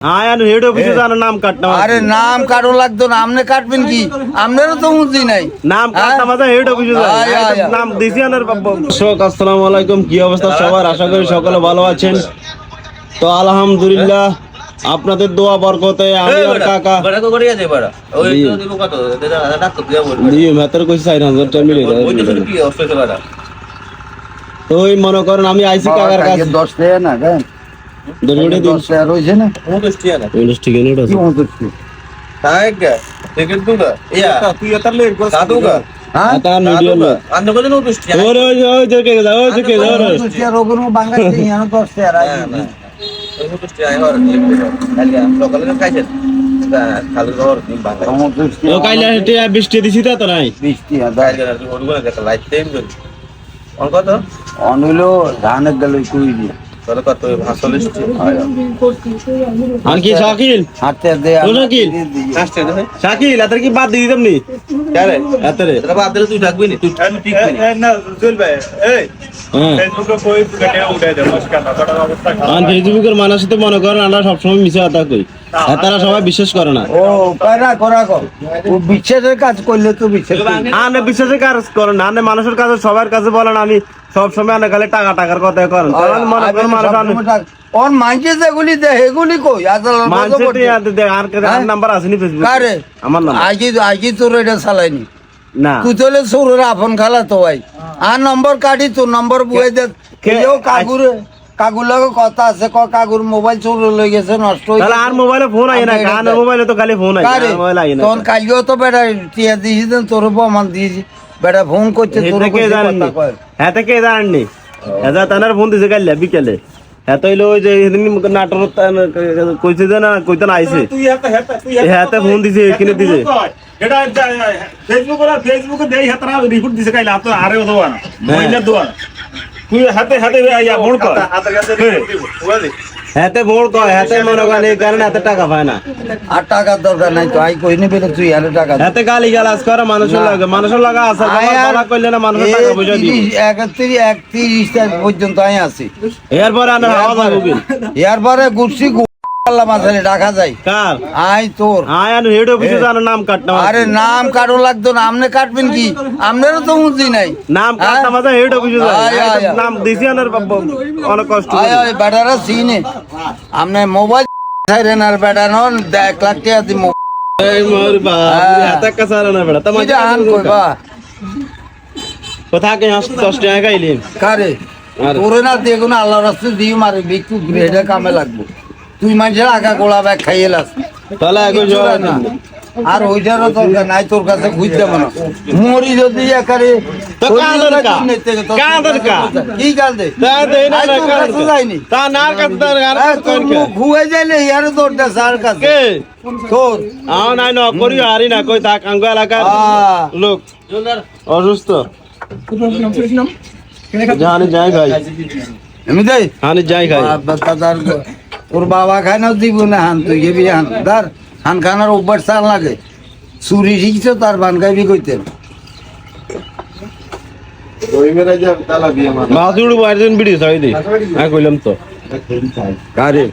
Ayaan head অফিসে জানো নাম কাটনা আরে নাম কাটো লাগতো না, আপনি কাটবেন কি? আপনারও তো বুঝি নাই নাম কাটনা মাঝে হেড অফিসে নাম দিছি আনার দর্শক আসসালামু আলাইকুম, কি অবস্থা সবার? আশা করি সকলে ভালো আছেন। তো আলহামদুলিল্লাহ আপনাদের দোয়া বরকতে আমি আর কাকা বড় করে আছে বড় ওই তো দিব কত দাদা তো দিয়া বল দিয়ে মাত্র কইছি 4000 টাকা মিলে ওই তো কি অবস্থা বড় তো ওই মনে করেন আমি আইছি কাকার কাছে 10 টাকা না কেন? দরুড়ে 10 টাকা রইছে না? 29 টাকা না 29 টাকা নোট আছে কি হচ্ছে? তাই কে টিকিট দুগা ইয়া তুই এত লেট করে সাদুগা হ্যাঁ আতা মিডিয়াম আন্দ করে 29 টাকা ওরে ওই দেখে যাও ওই দেখে যাও রে 10 টাকা রোগের বাঙালি ইয়ানো 10 টাকা রাখি। 29 টাকা আর খালি সকালে খাইছেন খালি ঘর দিন বাংলা ও কাইলা হেটে বৃষ্টি দিছি তো নাই 20 টাকা তাই জন্য তুই ওর গুলো দেখা লাইট টাইম করি অন কত অনিলো ধানের গেলে কই দি তাহলে কত 45 টাকা আর কি শাকিল হাতে দে ও শাকিল আসছে না শাকিল আতর কি বাদ দিয়ে দিতাম নি কারে আতরে তোরা বাদ দিলে তুই থাকবি না তুই টিকবি না না জুল ভাই এই হ্যাঁ ফেসবুকে কই গটে উঠাই দে মুশকিল না তোর অবস্থা আর ফেসবুকের মানুষ তো মনে করেন আমরা সবসময় মিছে কথা কই আর তারা সবাই বিশ্বাস করে না ও পারা করা কর ও বিশ্বাসের কাজ করলে তো বিশ্বাস করবি। আনে বিশ্বাসের কাজ করেন না, আনে মানুষের কাছে সবার কাছে বলেন আমি সব সময় আনে খালি টাকার কথা করেন তাহলে মনে করেন মানুষ আনে ওর মানছে যেগুলি দে এগুলি কই আজল মানুষের আর নাম্বার আছে নি ফেসবুক কারে আমার নাম্বার আজকে তোর এটা চালাইনি না তুই তোলে সৌরের আপন খালা তো ভাই আর নম্বর কাটি তোর নম্বর বুয়ে দে কেউ কাকুর লগে কথা আছে কাকুর মোবাইল চোর লই গেছে নষ্ট হয়ে তাহলে আর মোবাইলে ফোন আই না কান মোবাইলে তো খালি ফোন আই মোবাইল আই না তখন কালকেও তো বেটা টিয়া দিয়েছি দেন তোর প্রমাণ দিয়েছি বেটা ফোন করছে তোর কে জানেন হ্যাঁ কে জানেন নি এটা তানার ফোন দিছে কাইলা বিকেলে এত হইলো ওই যে নাটক কইছে যে না কইতে না আইছে তুই হাতে ফোন দিছে কিনে দিছে এটা ফেসবুকে দেই হাতরা রিপোর্ট দিছে কাইলা তো আরে দোয়া না মহিলা দোয়া তুই হাতে হাতে ইয়া মোড় কর হাতে কাছে রিপোর্ট দিব বুঝলি হাতে ভোট কয় হাতে মনে করেন এই কারণে হাতে টাকা পায় না আর টাকার দরকার নাই তো আই কই নিবি তুই আর টাকা দে। হাতে গালি গালাজ করে মানুষের লাগা আছে বলা কইলে না মানুষের টাকা পয়সা দিই 31 তারিখ পর্যন্ত আমি আছি এরপরে আনার হাওয়া যাবো কি এরপরে গুছি আল্লাহ মাঝারে ডাকা যায় কার আই তোর আয়ান হেড অফিসে জানো নাম কাটনা আরে নাম কাটো লাগতো না, আপনি কাটবেন কি? আপনারও তো বুঝি নাই নাম কাটনা মাঝে হেড অফিসে নাম দিছি আনার অনেক কষ্ট আয় আয় বেটারা সিনে আপনি মোবাইল ছাইরেন আর বেটা নন 1 লাখ টাকা দি এই মোর বাপ হাতে কাছারা না বেটা তোমার আন কইবা কথা কে 10 টাকা খাইলি কারে তোরে না দেখুন আল্লাহর রাস্তায় দিই মারে বিকু গ্রেডে কামে লাগবো তুই মানুষের আগা গোলা ব্যাগ খাইয়েলাস তাহলে আগে জয় না আর ওইটারও দরকার নাই তোর কাছে বুঝতে পারো মরি যদি একারে তো কাঁদর কা কি কাঁদে তা দেই না তোর কাছে যাইনি তা না কাঁদর আর তোর মুখ ঘুয়ে যাইলে ইয়ার তোরটা সার কাছে কে তোর আও নাই ন করি হারি না কই তা কাঙ্গ এলাকার লোক অসুস্থ জানি যাই ভাই আমি যাই হানি যাই খাই দাদার তোর বাবা খায় না দিব না হান তুই গেবি হান দার হান খানার অভ্যাস চাল লাগে চুরি শিখছো তার বান গাইবি কইতে বাজুড় বাইরে ভিডিও ছাড়ি দে আমি কইলাম তো কারে